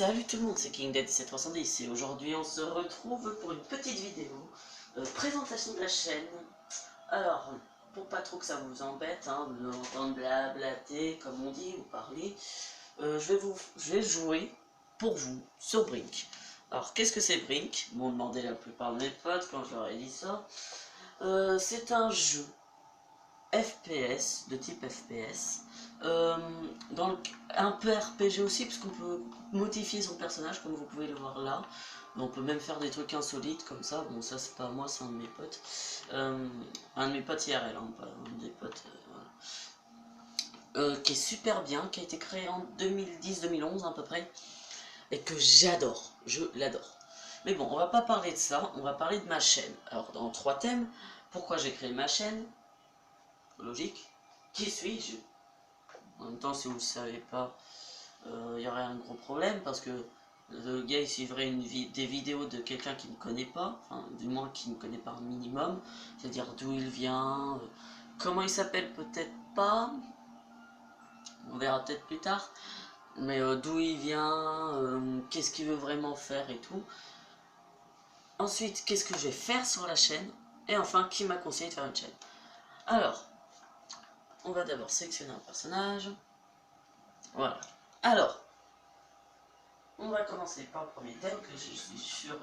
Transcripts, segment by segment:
Salut tout le monde, c'est KingDead1770 et aujourd'hui on se retrouve pour une petite vidéo présentation de la chaîne. Alors, pour pas trop que ça vous embête, de m'entendre blablater comme on dit ou parler, je vais jouer pour vous sur Brink. Alors qu'est-ce que c'est Brink? M'ont demandé la plupart de mes potes quand je leur ai dit ça. C'est un jeu FPS, de type FPS, un peu RPG aussi, puisqu'on peut modifier son personnage comme vous pouvez le voir là. On peut même faire des trucs insolites comme ça. Bon, ça c'est pas moi, c'est un de mes potes. Un de mes potes IRL, pas un des potes. Voilà. Qui est super bien, qui a été créé en 2010-2011 à peu près, et que j'adore, je l'adore. Mais bon, on va pas parler de ça, on va parler de ma chaîne. Alors, dans 3 thèmes, pourquoi j'ai créé ma chaîne? Logique. Qui suis-je? En même temps, si vous ne le savez pas, il y aurait un gros problème parce que le gars il suivrait des vidéos de quelqu'un qui ne connaît pas, enfin du moins qui ne connaît pas un minimum, c'est-à-dire d'où il vient, comment il s'appelle peut-être pas, on verra peut-être plus tard, mais d'où il vient, qu'est-ce qu'il veut vraiment faire et tout. Ensuite, qu'est-ce que je vais faire sur la chaîne, et enfin, qui m'a conseillé de faire une chaîne. Alors, on va d'abord sélectionner un personnage. Voilà. Alors, on va commencer par le premier thème que je suis sûr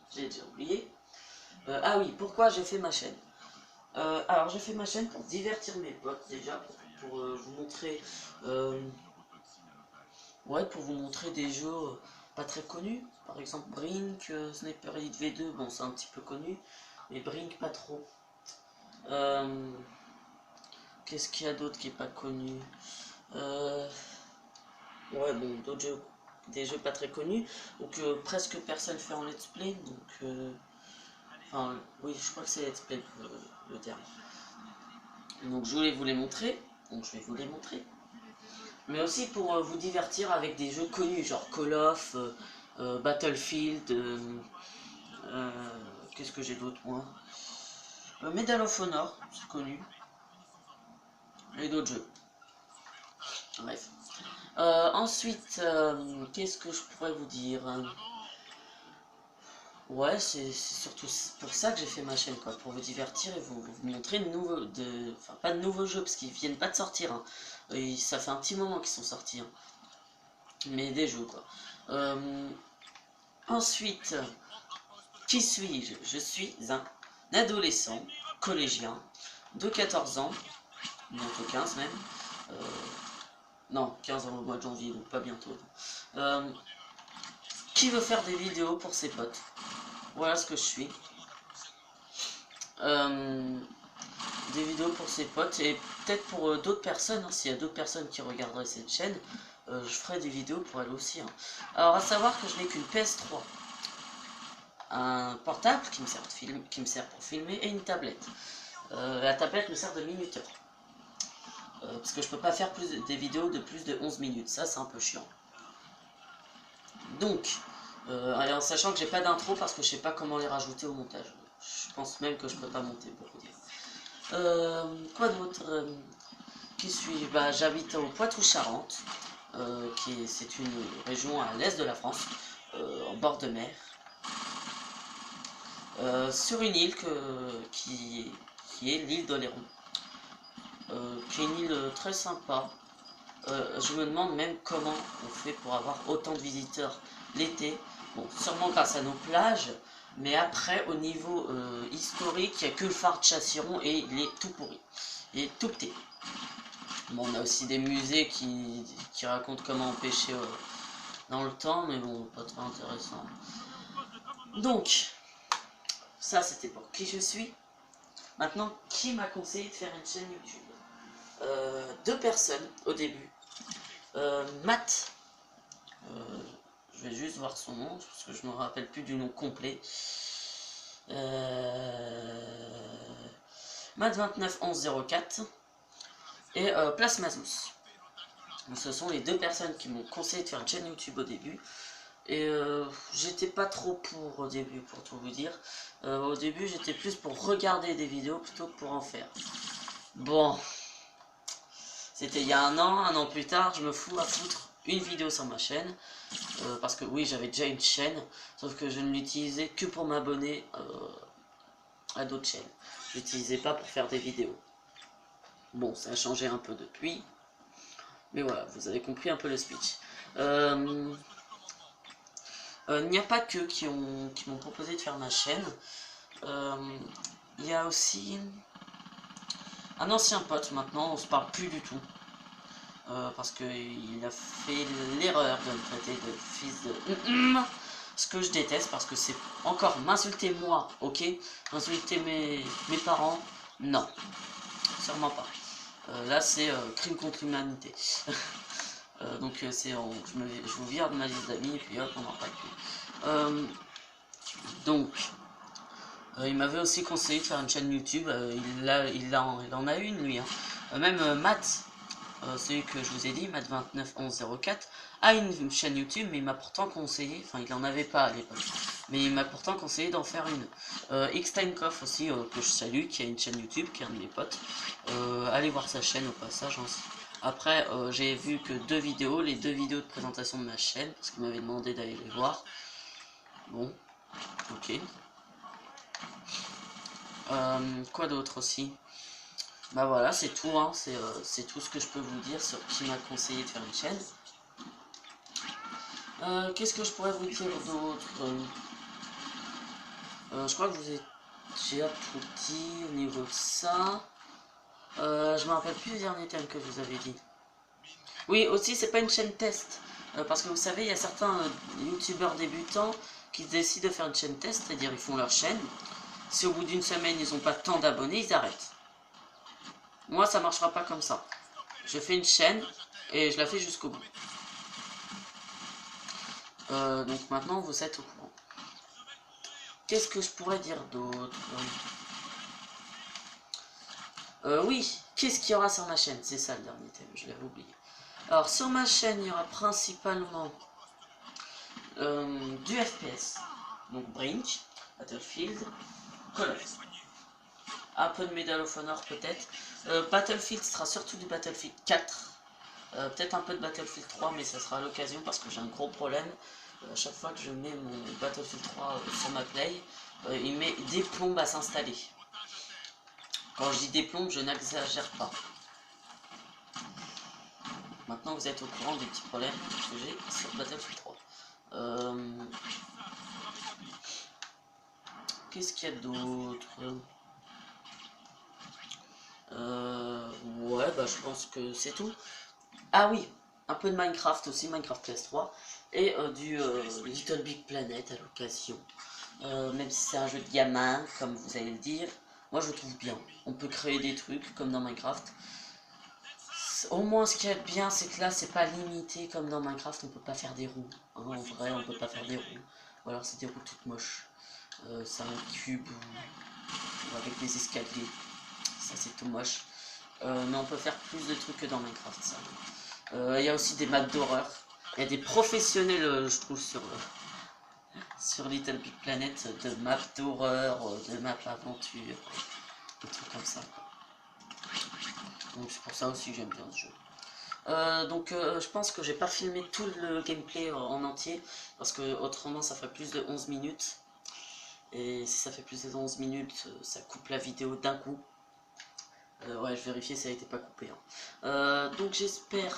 j'ai déjà oublié. Ah oui, pourquoi j'ai fait ma chaîne? Alors j'ai fait ma chaîne pour divertir mes potes déjà, pour vous montrer, pour vous montrer des jeux pas très connus. Par exemple Brink, Sniper Elite V2, bon c'est un petit peu connu, mais Brink pas trop. Qu'est-ce qu'il y a d'autre qui est pas connu? Ouais, bon, d'autres jeux, des jeux pas très connus, ou que presque personne fait en let's play, donc enfin, oui, je crois que c'est let's play le terme. Donc je voulais vous les montrer, donc je vais vous les montrer. Mais aussi pour vous divertir avec des jeux connus, genre Call of, Battlefield, qu'est-ce que j'ai d'autre moi? Medal of Honor, c'est connu, et d'autres jeux. Bref. Ensuite, qu'est-ce que je pourrais vous dire? Ouais, c'est surtout pour ça que j'ai fait ma chaîne, quoi, pour vous divertir et vous montrer enfin pas de nouveaux jeux, parce qu'ils viennent pas de sortir, hein. Ça fait un petit moment qu'ils sont sortis, hein. Mais des jeux, quoi. Ensuite, qui suis-je? Je suis un adolescent, collégien, de 14 ans, bientôt 15 même, non, 15 ans au mois de janvier, donc pas bientôt, qui veut faire des vidéos pour ses potes. Voilà ce que je suis. Des vidéos pour ses potes et peut-être pour d'autres personnes, hein, s'il y a d'autres personnes qui regarderaient cette chaîne, je ferai des vidéos pour elles aussi, hein. Alors à savoir que je n'ai qu'une PS3, un portable qui me sert pour filmer et une tablette. La tablette me sert de minuteur, parce que je peux pas faire des vidéos de plus de 11 minutes, ça c'est un peu chiant. Donc, en sachant que j'ai pas d'intro parce que je sais pas comment les rajouter au montage. Je pense même que je peux pas monter pour vous dire. Quoi d'autre? Qui suis-je? Bah, j'habite au Poitou-Charentes, c'est une région à l'est de la France, en bord de mer, sur une île qui est l'île d'Oléron, qui est une île très sympa. Je me demande même comment on fait pour avoir autant de visiteurs l'été. Bon, sûrement grâce à nos plages, mais après, au niveau historique, il n'y a que le phare de Chassiron et il est tout pourri. Il est tout petit. Bon, on a aussi des musées qui racontent comment pêcher dans le temps, mais bon, pas trop intéressant. Donc, ça c'était pour qui je suis. Maintenant, qui m'a conseillé de faire une chaîne YouTube? 2 personnes au début. Matt, je vais juste voir son nom, parce que je ne me rappelle plus du nom complet. Matt291104 et Plasmazus. Ce sont les 2 personnes qui m'ont conseillé de faire une chaîne YouTube au début. Et j'étais pas trop pour au début, pour tout vous dire. Au début, j'étais plus pour regarder des vidéos plutôt que pour en faire. Bon, c'était il y a un an plus tard, je me fous à foutre. une vidéo sur ma chaîne. Parce que oui, j'avais déjà une chaîne, sauf que je ne l'utilisais que pour m'abonner à d'autres chaînes. Je l'utilisais pas pour faire des vidéos. Bon, ça a changé un peu depuis. Mais voilà, vous avez compris un peu le speech. Il n'y a pas que qui m'ont proposé de faire ma chaîne. Il y a aussi un ancien pote maintenant, on se parle plus du tout. Parce qu'il a fait l'erreur de me traiter de fils de... Ce que je déteste parce que c'est encore m'insulter moi, ok? Insulter mes parents, non. Sûrement pas. Là c'est crime contre l'humanité. Donc je vous vire de ma liste d'amis et puis hop on n'en parle plus. Donc il m'avait aussi conseillé de faire une chaîne YouTube. Il en a une lui. Hein. Même Matt, celui que je vous ai dit, Matt291104, a une chaîne YouTube, mais il m'a pourtant conseillé, enfin il en avait pas à l'époque, mais il m'a pourtant conseillé d'en faire une. Xtimekov aussi, que je salue, qui a une chaîne YouTube, qui est un de mes potes. Allez voir sa chaîne au passage. Hein. Après, j'ai vu que les deux vidéos de présentation de ma chaîne, parce qu'il m'avait demandé d'aller les voir. Bon, ok. Quoi d'autre aussi? Bah voilà, c'est tout, hein. C'est tout ce que je peux vous dire sur qui m'a conseillé de faire une chaîne. Qu'est-ce que je pourrais vous dire d'autre? Je crois que vous ai déjà tout dit au niveau de ça. Je me rappelle plus le dernier thème que je vous avais dit. Oui, aussi, c'est pas une chaîne test. Parce que vous savez, il y a certains youtubeurs débutants qui décident de faire une chaîne test, c'est-à-dire ils font leur chaîne. Si au bout d'une semaine, ils n'ont pas tant d'abonnés, ils arrêtent. Moi, ça marchera pas comme ça. Je fais une chaîne et je la fais jusqu'au bout. Donc maintenant, vous êtes au courant. Qu'est-ce que je pourrais dire d'autre? Oui, qu'est-ce qu'il y aura sur ma chaîne? C'est ça le dernier thème, je l'avais oublié. Alors, sur ma chaîne, il y aura principalement du FPS. Donc Brink, Battlefield, Call of. Un peu de Medal of Honor peut-être. Battlefield sera surtout du Battlefield 4. Peut-être un peu de Battlefield 3, mais ça sera à l'occasion parce que j'ai un gros problème. À chaque fois que je mets mon Battlefield 3 sur ma play, il met des plombes à s'installer. Quand je dis des plombes, je n'exagère pas. Maintenant vous êtes au courant des petits problèmes que j'ai sur Battlefield 3. Qu'est-ce qu'il y a d'autre? Ouais, bah je pense que c'est tout. Ah oui, un peu de Minecraft aussi, Minecraft PS3, et du Little Big Planet à l'occasion. Même si c'est un jeu de gamin, comme vous allez le dire, moi je le trouve bien. On peut créer des trucs comme dans Minecraft. Au moins ce qui est bien, c'est que là c'est pas limité comme dans Minecraft, on peut pas faire des roues. Hein, en vrai, on peut pas faire des roues. Ou alors c'est des roues toutes moches. C'est un cube ou avec des escaliers. Ça c'est tout moche. Mais on peut faire plus de trucs que dans Minecraft, ça. Il y a aussi des maps d'horreur. Il y a des professionnels, je trouve, sur Little Big Planet, de maps d'horreur, de maps aventure, des trucs comme ça. Donc c'est pour ça aussi que j'aime bien ce jeu. Je pense que j'ai pas filmé tout le gameplay en entier, parce que autrement ça ferait plus de 11 minutes. Et si ça fait plus de 11 minutes, ça coupe la vidéo d'un coup. Ouais, je vérifie si ça a été pas coupé. Hein. Donc j'espère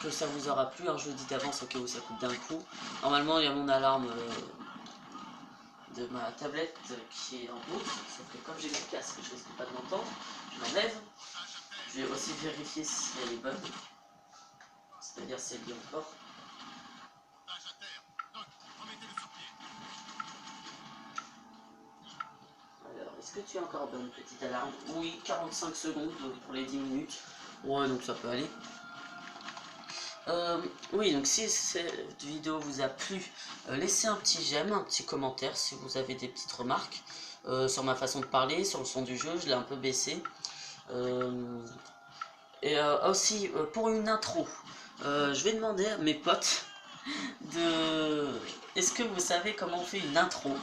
que ça vous aura plu. Alors je vous dis d'avance au cas où ça coupe d'un coup. Normalement il y a mon alarme de ma tablette qui est en route. Sauf que comme j'ai le casque, je risque pas de l'entendre. Je l'enlève. Je vais aussi vérifier si elle est bonne. C'est-à-dire si elle y est encore. Est-ce que tu as encore bonne petite alarme? Oui, 45 secondes pour les 10 minutes. Ouais, donc ça peut aller. Oui, donc si cette vidéo vous a plu, laissez un petit j'aime, un petit commentaire si vous avez des petites remarques sur ma façon de parler, sur le son du jeu, je l'ai un peu baissé. Aussi, pour une intro, je vais demander à mes potes de... Est-ce que vous savez comment on fait une intro?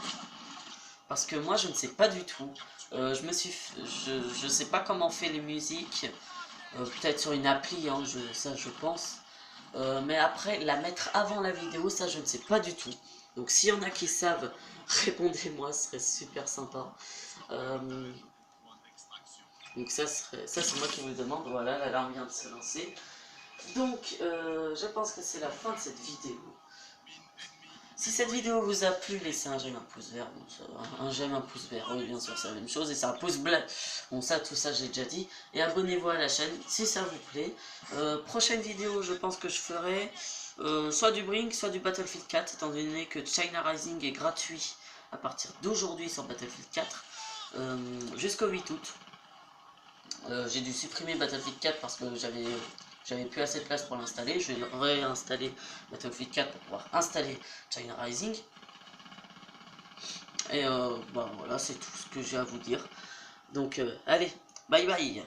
Parce que moi je ne sais pas du tout. Je sais pas comment on fait les musiques. peut-être sur une appli, hein, ça je pense. Mais après, la mettre avant la vidéo, ça je ne sais pas du tout. Donc s'il y en a qui savent, répondez-moi, ce serait super sympa. Donc ça c'est moi qui vous le demande. Voilà, l'alarme vient de se lancer. Donc je pense que c'est la fin de cette vidéo. Si cette vidéo vous a plu, laissez un j'aime, un pouce vert. Bon, ça va. Un j'aime, un pouce vert, oui bien sûr c'est la même chose. Et c'est un pouce bleu. Bon ça, tout ça j'ai déjà dit. Et abonnez-vous à la chaîne si ça vous plaît. Prochaine vidéo, je pense que je ferai soit du Brink, soit du Battlefield 4. Étant donné que China Rising est gratuit à partir d'aujourd'hui sur Battlefield 4. Jusqu'au 8 août. J'ai dû supprimer Battlefield 4 parce que j'avais plus assez de place pour l'installer. Je vais réinstaller Battlefield 4 pour pouvoir installer China Rising. Et bah voilà, c'est tout ce que j'ai à vous dire. Donc allez, bye bye.